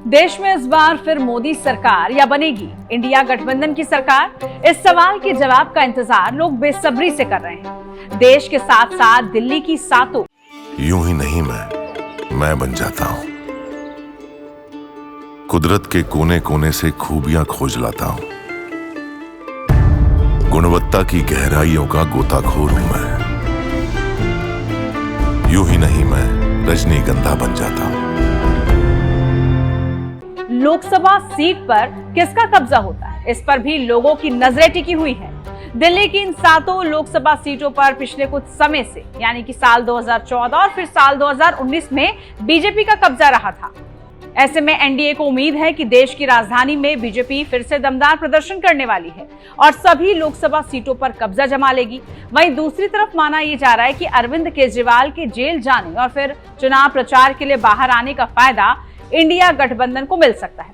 देश में इस बार फिर मोदी सरकार या बनेगी इंडिया गठबंधन की सरकार? इस सवाल के जवाब का इंतजार लोग बेसब्री से कर रहे हैं। देश के साथ साथ दिल्ली की सातों यूं ही नहीं मैं बन जाता हूं। कुदरत के कोने कोने से खूबियां खोज लाता हूं। गुणवत्ता की गहराइयों का गोताखोर हूं मैं। यूं ही नहीं मैं रजनीगंधा बन जाता हूं। लोकसभा सीट पर किसका कब्जा होता है, इस पर भी लोगों की नजरें टिकी हुई हैं। दिल्ली की इन सातों लोकसभा सीटों पर पिछले कुछ समय से यानी कि साल 2014 और फिर साल 2019 में बीजेपी का कब्जा रहा था। ऐसे में एनडीए को उम्मीद है कि देश की राजधानी में बीजेपी फिर से दमदार प्रदर्शन करने वाली है और सभी लोकसभा सीटों पर कब्जा जमा लेगी। वहीं दूसरी तरफ माना यह जा रहा है कि अरविंद केजरीवाल के जेल जाने और फिर चुनाव प्रचार के लिए बाहर आने का फायदा इंडिया गठबंधन को मिल सकता है,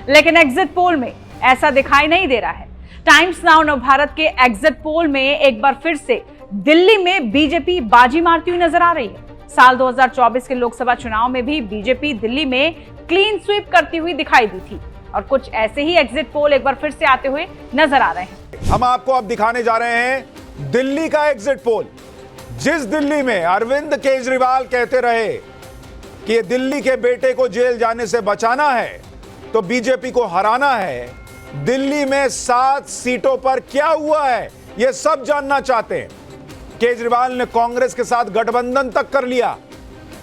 लेकिन एग्जिट पोल में ऐसा दिखाई नहीं दे रहा है। टाइम्स नाउ नवभारत के एग्जिट पोल में एक बार फिर से दिल्ली में बीजेपी बाजी मारती हुई नजर आ रही है। साल 2024 के लोकसभा चुनाव में भी बीजेपी दिल्ली में क्लीन स्वीप करती हुई दिखाई दी थी और कुछ ऐसे ही एग्जिट पोल एक बार फिर से आते हुए नजर आ रहे हैं। हम आपको अब दिखाने जा रहे हैं दिल्ली का एग्जिट पोल। जिस दिल्ली में अरविंद केजरीवाल कहते रहे कि दिल्ली के बेटे को जेल जाने से बचाना है तो बीजेपी को हराना है, दिल्ली में 7 सीटों पर क्या हुआ है यह सब जानना चाहते हैं। केजरीवाल ने कांग्रेस के साथ गठबंधन तक कर लिया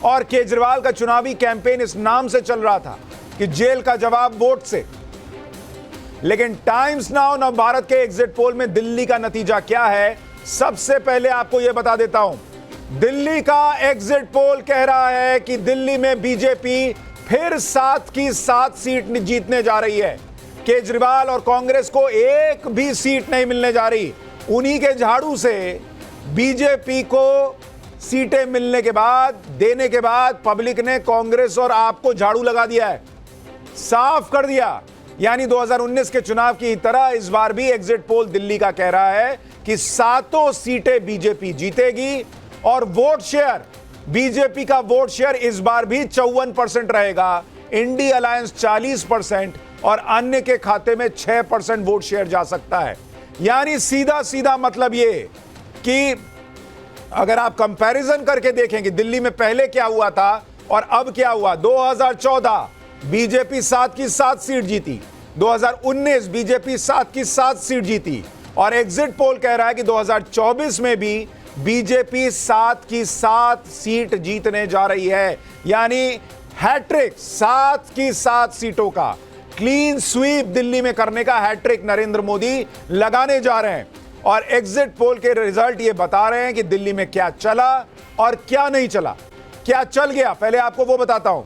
और केजरीवाल का चुनावी कैंपेन इस नाम से चल रहा था कि जेल का जवाब वोट से। लेकिन टाइम्स नाउ नवभारत के एग्जिट पोल में दिल्ली का नतीजा क्या है, सबसे पहले आपको यह बता देता हूं। दिल्ली का एग्जिट पोल कह रहा है कि दिल्ली में बीजेपी फिर 7 की 7 सीट जीतने जा रही है। केजरीवाल और कांग्रेस को एक भी सीट नहीं मिलने जा रही। उन्हीं के झाड़ू से बीजेपी को सीटें मिलने के बाद, देने के बाद पब्लिक ने कांग्रेस और आपको झाड़ू लगा दिया है, साफ कर दिया। यानी 2019 के चुनाव की तरह इस बार भी एग्जिट पोल दिल्ली का कह रहा है कि 7 सीटें बीजेपी जीतेगी और वोट शेयर, बीजेपी का वोट शेयर इस बार भी 54% रहेगा। इंडी अलायंस 40% और अन्य के खाते में 6% वोट शेयर जा सकता है। यानी सीधा सीधा मतलब ये कि अगर आप कंपैरिजन करके देखेंगे दिल्ली में पहले क्या हुआ था और अब क्या हुआ। 2014 बीजेपी 7 की 7 सीट जीती, 2019 बीजेपी 7 की 7 सीट जीती और एग्जिट पोल कह रहा है कि 2024 में भी बीजेपी 7 की 7 सीट जीतने जा रही है। यानी हैट्रिक 7 की 7 सीटों का क्लीन स्वीप दिल्ली में करने का हैट्रिक नरेंद्र मोदी लगाने जा रहे हैं। और एग्जिट पोल के रिजल्ट ये बता रहे हैं कि दिल्ली में क्या चला और क्या नहीं चला। क्या चल गया पहले आपको वो बताता हूं।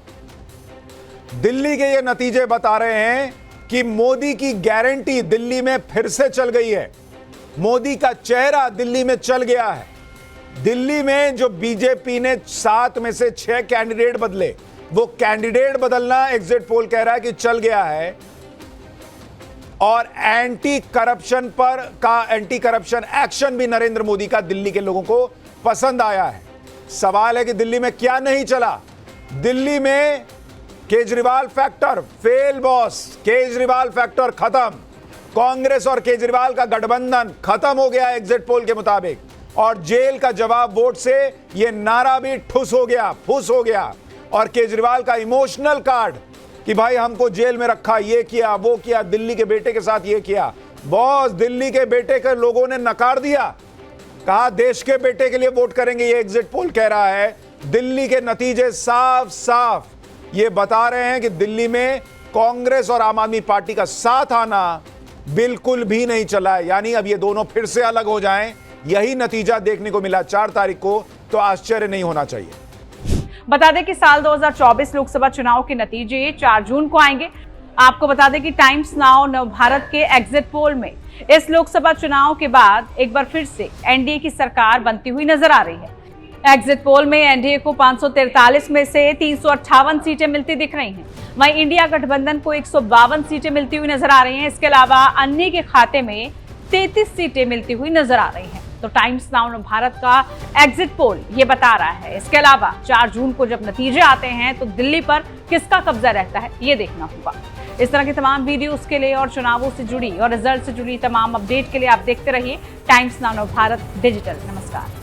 दिल्ली के ये नतीजे बता रहे हैं कि मोदी की गारंटी दिल्ली में फिर से चल गई है। मोदी का चेहरा दिल्ली में चल गया है। दिल्ली में जो बीजेपी ने 7 में से 6 कैंडिडेट बदले, वो कैंडिडेट बदलना एग्जिट पोल कह रहा है कि चल गया है। और एंटी करप्शन एक्शन भी नरेंद्र मोदी का दिल्ली के लोगों को पसंद आया है। सवाल है कि दिल्ली में क्या नहीं चला। दिल्ली में Kejriwal factor fail boss, Kejriwal factor खत्म। कांग्रेस और केजरीवाल का गठबंधन खत्म हो गया एग्जिट पोल के मुताबिक और जेल का जवाब वोट से यह नारा भी ठुस हो गया, फुस हो गया। और केजरीवाल का इमोशनल कार्ड कि भाई हमको जेल में रखा, ये किया, वो किया, दिल्ली के बेटे के साथ ये किया। बॉस, दिल्ली के बेटे के लोगों ने नकार दिया, कहा देश के बेटे के लिए वोट करेंगे। ये एग्जिट पोल कह रहा है। दिल्ली के नतीजे साफ साफ ये बता रहे हैं कि दिल्ली में कांग्रेस और आम आदमी पार्टी का साथ आना बिल्कुल भी नहीं चला है। यानी अब ये दोनों फिर से अलग हो जाएं, यही नतीजा देखने को मिला 4 तारीख को, तो आश्चर्य नहीं होना चाहिए। बता दें कि साल 2024 लोकसभा चुनाव के नतीजे 4 जून को आएंगे। आपको बता दें कि टाइम्स नाउ नवभारत के एग्जिट पोल में इस लोकसभा चुनाव के बाद एक बार फिर से एनडीए की सरकार बनती हुई नजर आ रही है। एग्जिट पोल में एनडीए को 543 में से 358 सीटें मिलती दिख रही हैं। वहीं इंडिया गठबंधन को 152 सीटें मिलती हुई नजर आ रही हैं। इसके अलावा अन्य के खाते में 33 सीटें मिलती हुई नजर आ रही हैं। तो टाइम्स नाउ भारत का एग्जिट पोल ये बता रहा है। इसके अलावा 4 जून को जब नतीजे आते हैं तो दिल्ली पर किसका कब्जा रहता है ये देखना होगा। इस तरह की तमाम वीडियोस के लिए और चुनावों से जुड़ी और रिजल्ट से जुड़ी तमाम अपडेट के लिए आप देखते रहिए टाइम्स नाउ भारत डिजिटल। नमस्कार।